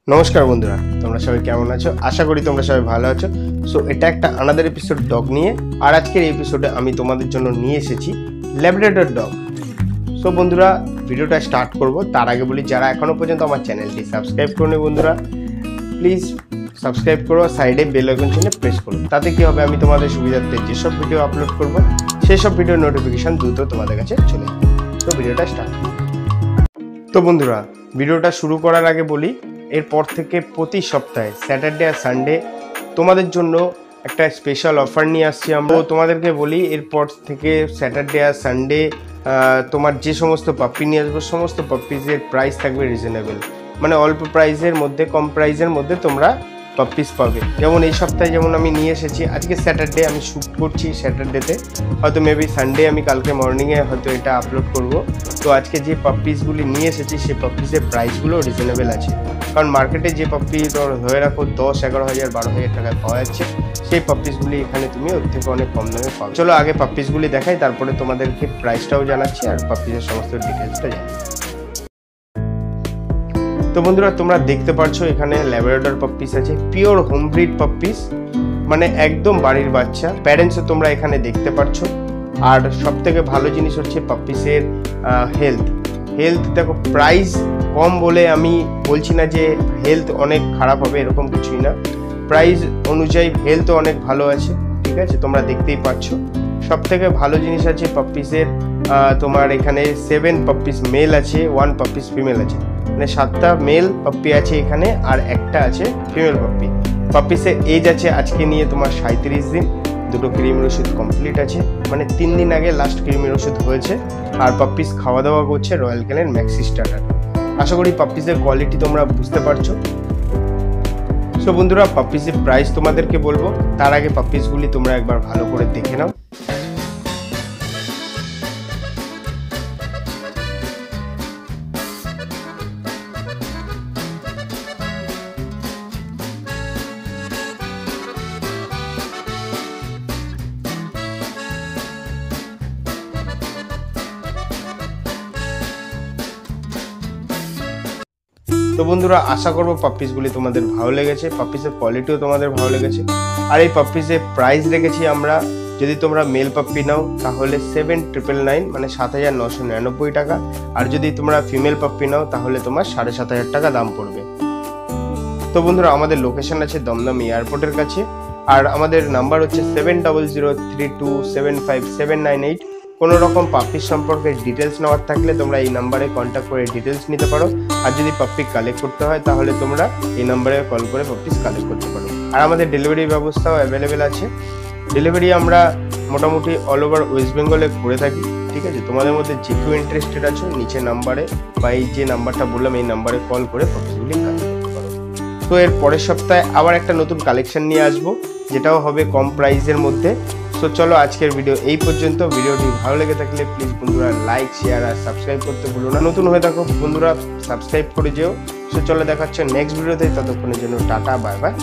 নমস্কার বন্ধুরা, তোমরা সবাই কেমন আছো? আশা করি তোমরা সবাই ভালো আছো। সো এটা একটা আনাদার এপিসোড ডগ নিয়ে, আর আজকের এই এপিসোডে আমি তোমাদের জন্য নিয়ে এসেছি ল্যাব্রাডর ডগ। সো বন্ধুরা, ভিডিওটা স্টার্ট করব তার আগে বলি, যারা এখনো পর্যন্ত আমার চ্যানেলটি সাবস্ক্রাইব করোনি বন্ধুরা, প্লিজ সাবস্ক্রাইব করো, সাইডে বেল আইকন চিহ্নে প্রেস করো। তাতে কি হবে, আমি তোমাদের সুবিধার্থে যেসব ভিডিও আপলোড করব সেই সব ভিডিওর নোটিফিকেশন দ্রুত তোমাদের কাছে চলে যাবে। তো ভিডিওটা স্টার্ট। তো বন্ধুরা, ভিডিওটা শুরু করার আগে বলি, এরপর থেকে প্রতি সপ্তাহে স্যাটারডে আর সানডে তোমাদের জন্য একটা স্পেশাল অফার নিয়ে আসছি আমরা। তোমাদেরকে বলি, এরপর থেকে স্যাটারডে আর সানডে তোমার যে সমস্ত পাপ্পি নিয়ে আসবো, সমস্ত পাপ্পিজের প্রাইস থাকবে রিজনেবল, মানে অল্প প্রাইসের মধ্যে, কম প্রাইসের মধ্যে তোমরা পাপ্পিস পাবে। যেমন এই সপ্তাহে যেমন আমি নিয়ে এসেছি, আজকে স্যাটারডে আমি শ্যুট করছি, স্যাটারডেতে হয়তো মেবি সানডে আমি কালকে মর্নিংয়ে হয়তো এটা আপলোড করব। তো আজকে যে পাপ্পিসগুলি নিয়ে এসেছি সেই পাপ্পিসের প্রাইসগুলো রিজনেবল আছে, কারণ মার্কেটে যে পাপ্পি ধরে রাখো 10-11 হাজার 12 হাজার টাকায় পাওয়া যাচ্ছে, সেই পাপ্পিসগুলি এখানে তুমি ওর থেকে অনেক কম দামে পাবে। চলো আগে পাপ্পিসগুলি দেখাই, তারপরে তোমাদেরকে প্রাইসটাও জানাচ্ছি আর পাপ্পিসের সমস্ত ডিটেলসটা জানাচ্ছি। তো বন্ধুরা, তোমরা দেখতে পাচ্ছ এখানে ল্যাব্রাডর পাপ্পিস আছে, পিওর হোম ব্রিড পাপ্পিস, মানে একদম বাড়ির বাচ্চা। প্যারেন্টসও তোমরা এখানে দেখতে পাচ্ছ। আর সব থেকে ভালো জিনিস হচ্ছে পাপ্পিসের হেলথ দেখো। প্রাইস কম বলে আমি বলছি না যে হেলথ অনেক খারাপ হবে, এরকম কিছুই না। প্রাইস অনুযায়ী হেলথও অনেক ভালো আছে, ঠিক আছে, তোমরা দেখতেই পাচ্ছ। সব থেকে ভালো জিনিস আছে পাপ্পিসের, তোমার এখানে 7 পাপ্পিস মেল আছে, 1 পাপ্পিস ফিমেল আছে, মানে 7টা মেল পাপ্পি আছে এখানে, আর একটা আছে ফিমেল পাপ্পি। পাপ্পিসের এজ আছে আজকে নিয়ে তোমার 37 দিন। দুটো ক্রিমের ওষুধ কমপ্লিট আছে, মানে 3 দিন আগে লাস্ট ক্রিমের ওষুধ হয়েছে। আর পাপ্পিস খাওয়া দাওয়া করছে রয়্যাল ক্যানেন ম্যাক্সি স্টার্টার। আশা করি পাপ্পিসের কোয়ালিটি তোমরা বুঝতে পারছো। সো বন্ধুরা, পাপ্পিসের প্রাইস তোমাদেরকে বলবো, তার আগে পাপ্পিসগুলি তোমরা একবার ভালো করে দেখে নাও। তো বন্ধুরা, আশা করবো পাপ্পিসগুলি তোমাদের ভালো লেগেছে, পাপ্পিসের কোয়ালিটিও তোমাদের ভালো লেগেছে। আর এই পাপ্পিসের প্রাইস রেখেছি আমরা, যদি তোমরা মেল পাপ্পি নাও তাহলে 7,999 মানে 7,999 টাকা, আর যদি তোমরা ফিমেল পাপ্পি নাও তাহলে তোমার 7,500 টাকা দাম পড়বে। তো বন্ধুরা, আমাদের লোকেশন আছে দমদম এয়ারপোর্টের কাছে, আর আমাদের নাম্বার হচ্ছে 7003275798। কোনো রকম পাপ্পির সম্পর্কে ডিটেলস নেওয়ার থাকলে তোমরা এই নাম্বারে কন্ট্যাক্ট করে ডিটেলস নিতে পারো। আর যদি পাপ্পি কালেক্ট করতে হয় তাহলে তোমরা এই নাম্বারে কল করে পাপ্পিস কালেক্ট করতে পারো। আর আমাদের ডেলিভারি ব্যবস্থাও অ্যাভেলেবেল আছে। ডেলিভারি আমরা মোটামুটি অল ওভার ওয়েস্ট বেঙ্গলে করে থাকি, ঠিক আছে। তোমাদের মধ্যে যে কেউ ইন্টারেস্টেড আছো, নিচে নাম্বারে বা এই যে নাম্বারটা বললাম এই নাম্বারে কল করে পাপ্পিসগুলি কালেক্ট করতে পারো। তো এর পরের সপ্তাহে আবার একটা নতুন কালেকশন নিয়ে আসবো, যেটাও হবে কম প্রাইসের মধ্যে। সো চলো আজকের ভিডিও এই পর্যন্ত। ভিডিওটি ভালো লেগে থাকলে প্লিজ বন্ধুরা লাইক, শেয়ার আর সাবস্ক্রাইব করতে ভুলো না। নতুন হয়ে থাকো বন্ধুরা, সাবস্ক্রাইব করে যেও। সো চলো, দেখা হচ্ছে নেক্সট ভিডিওতে। ততক্ষণের জন্য টাটা, বাই বাই।